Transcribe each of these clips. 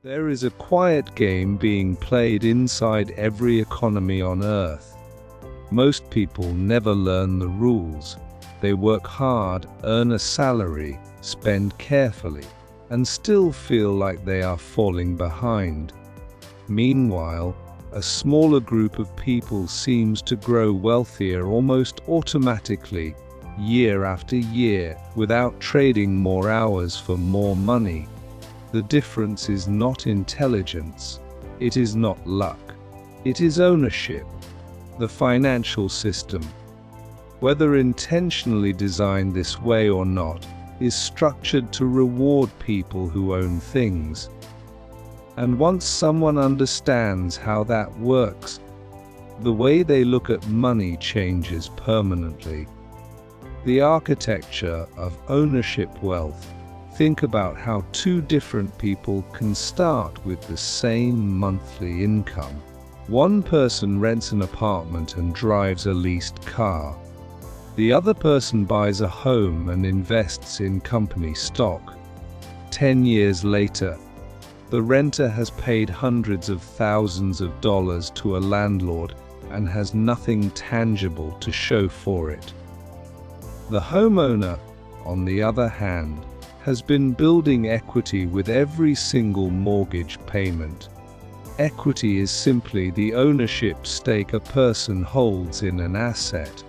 There is a quiet game being played inside every economy on Earth. Most people never learn the rules. They work hard, earn a salary, spend carefully, and still feel like they are falling behind. Meanwhile, a smaller group of people seems to grow wealthier almost automatically, year after year, without trading more hours for more money. The difference is not intelligence. It is not luck. It is ownership. The financial system, whether intentionally designed this way or not, is structured to reward people who own things. And once someone understands how that works, the way they look at money changes permanently. The architecture of ownership wealth. Think about how two different people can start with the same monthly income. One person rents an apartment and drives a leased car. The other person buys a home and invests in company stock. 10 years later, the renter has paid hundreds of thousands of dollars to a landlord and has nothing tangible to show for it. The homeowner, on the other hand, has been building equity with every single mortgage payment. Equity is simply the ownership stake a person holds in an asset.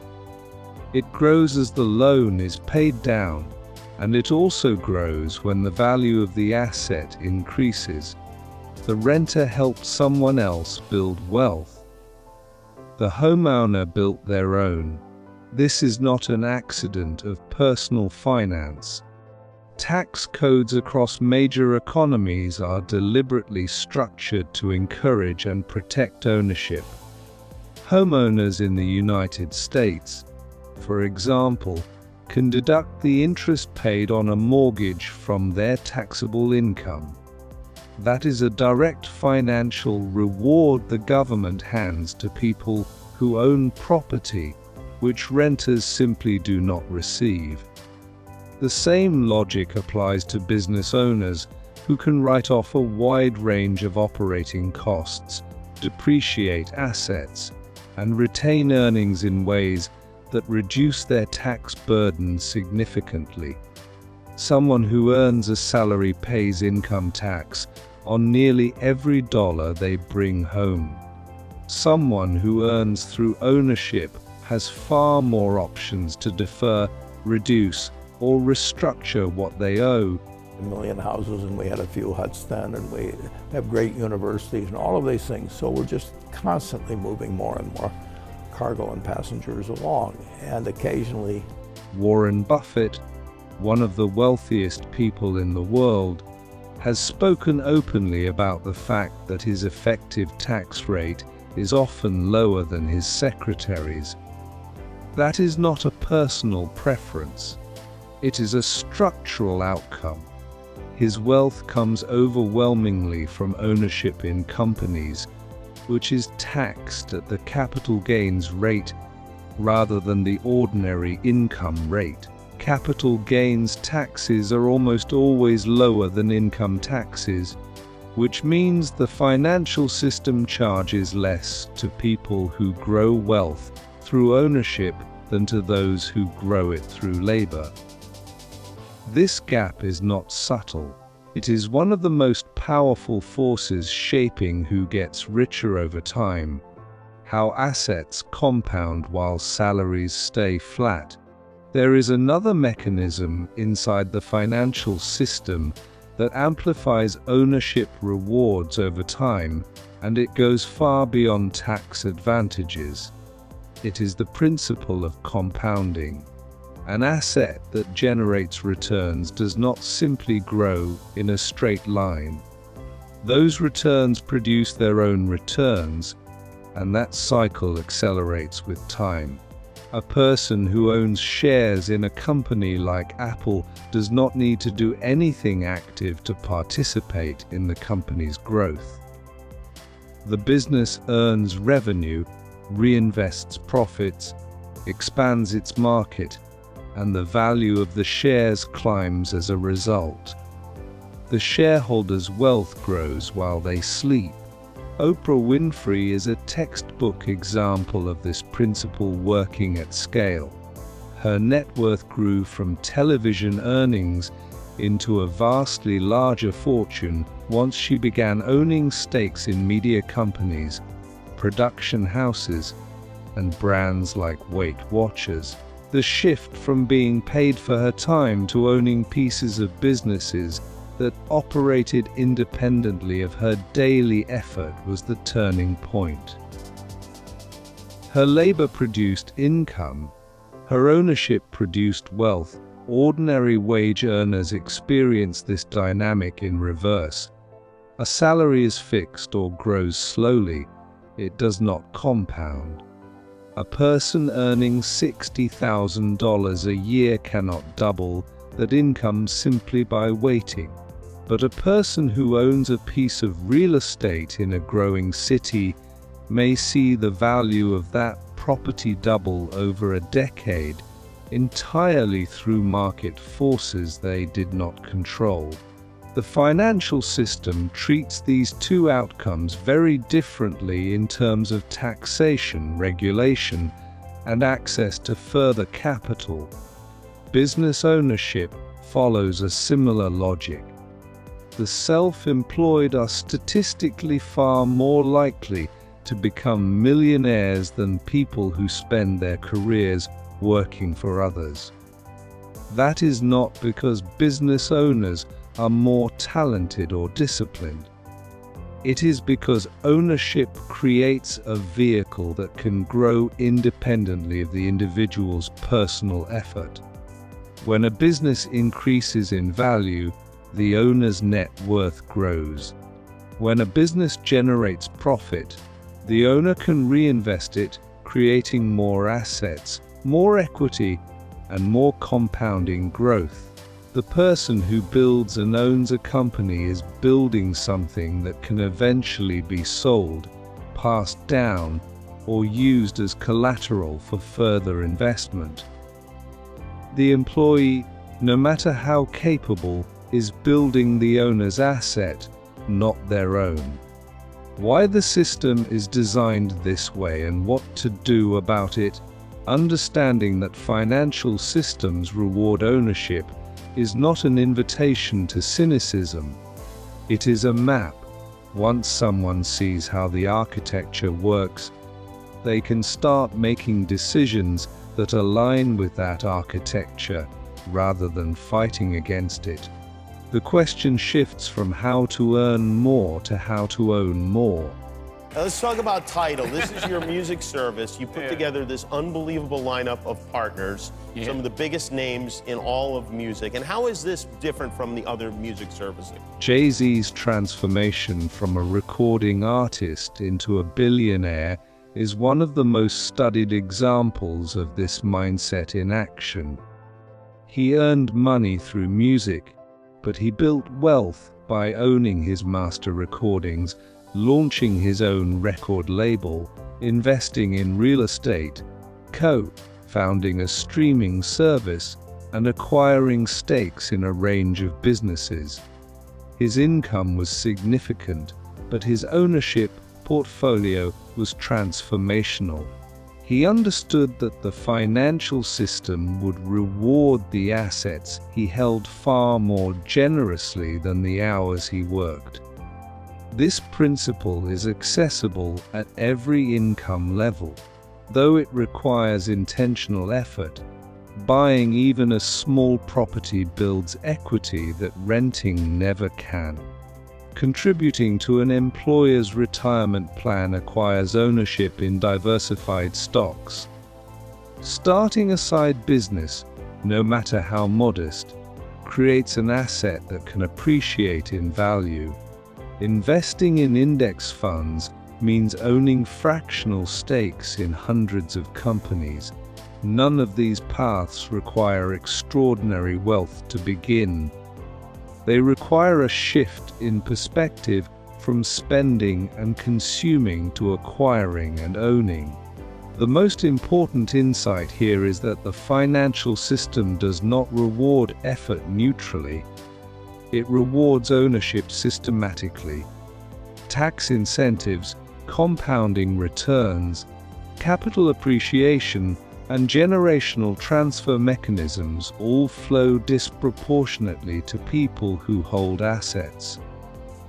It grows as the loan is paid down, and it also grows when the value of the asset increases. The renter helped someone else build wealth. The homeowner built their own. This is not an accident of personal finance. Tax codes across major economies are deliberately structured to encourage and protect ownership. Homeowners in the United States, for example, can deduct the interest paid on a mortgage from their taxable income. That is a direct financial reward the government hands to people who own property, which renters simply do not receive. The same logic applies to business owners who can write off a wide range of operating costs, depreciate assets, and retain earnings in ways that reduce their tax burden significantly. Someone who earns a salary pays income tax on nearly every dollar they bring home. Someone who earns through ownership has far more options to defer, reduce, or restructure what they owe. A million houses, and we had a few huts then, and we have great universities and all of these things. So we're just constantly moving more and more cargo and passengers along. And occasionally, Warren Buffett, one of the wealthiest people in the world, has spoken openly about the fact that his effective tax rate is often lower than his secretary's. That is not a personal preference. It is a structural outcome. His wealth comes overwhelmingly from ownership in companies, which is taxed at the capital gains rate rather than the ordinary income rate. Capital gains taxes are almost always lower than income taxes, which means the financial system charges less to people who grow wealth through ownership than to those who grow it through labor. This gap is not subtle. It is one of the most powerful forces shaping who gets richer over time, how assets compound while salaries stay flat. There is another mechanism inside the financial system that amplifies ownership rewards over time, and it goes far beyond tax advantages. It is the principle of compounding. An asset that generates returns does not simply grow in a straight line. Those returns produce their own returns, and that cycle accelerates with time. A person who owns shares in a company like Apple does not need to do anything active to participate in the company's growth. The business earns revenue, reinvests profits, expands its market, and the value of the shares climbs as a result. The shareholders' wealth grows while they sleep. Oprah Winfrey is a textbook example of this principle working at scale. Her net worth grew from television earnings into a vastly larger fortune once she began owning stakes in media companies, production houses, and brands like Weight Watchers. The shift from being paid for her time to owning pieces of businesses that operated independently of her daily effort was the turning point. Her labor produced income. Her ownership produced wealth. Ordinary wage earners experience this dynamic in reverse. A salary is fixed or grows slowly. It does not compound. A person earning $60,000 a year cannot double that income simply by waiting. But a person who owns a piece of real estate in a growing city may see the value of that property double over a decade entirely through market forces they did not control. The financial system treats these two outcomes very differently in terms of taxation, regulation, and access to further capital. Business ownership follows a similar logic. The self-employed are statistically far more likely to become millionaires than people who spend their careers working for others. That is not because business owners are more talented or disciplined. It is because ownership creates a vehicle that can grow independently of the individual's personal effort. When a business increases in value, the owner's net worth grows. When a business generates profit, the owner can reinvest it, creating more assets, more equity, and more compounding growth. The person who builds and owns a company is building something that can eventually be sold, passed down, or used as collateral for further investment. The employee, no matter how capable, is building the owner's asset, not their own. Why the system is designed this way and what to do about it, understanding that financial systems reward ownership, is not an invitation to cynicism. It is a map. Once someone sees how the architecture works, they can start making decisions that align with that architecture rather than fighting against it. The question shifts from how to earn more to how to own more. Now let's talk about Tidal. This is your music service. You put together this unbelievable lineup of partners, some of the biggest names in all of music. And how is this different from the other music services? Jay-Z's transformation from a recording artist into a billionaire is one of the most studied examples of this mindset in action. He earned money through music, but he built wealth by owning his master recordings, launching his own record label, investing in real estate, co-founding a streaming service, and acquiring stakes in a range of businesses. His income was significant, but his ownership portfolio was transformational. He understood that the financial system would reward the assets he held far more generously than the hours he worked. This principle is accessible at every income level, though it requires intentional effort. Buying even a small property builds equity that renting never can. Contributing to an employer's retirement plan acquires ownership in diversified stocks. Starting a side business, no matter how modest, creates an asset that can appreciate in value. Investing in index funds means owning fractional stakes in hundreds of companies. None of these paths require extraordinary wealth to begin. They require a shift in perspective from spending and consuming to acquiring and owning. The most important insight here is that the financial system does not reward effort neutrally. It rewards ownership systematically. Tax incentives, compounding returns, capital appreciation, and generational transfer mechanisms all flow disproportionately to people who hold assets.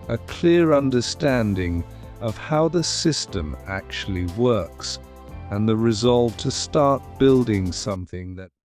A clear understanding of how the system actually works, and the resolve to start building something that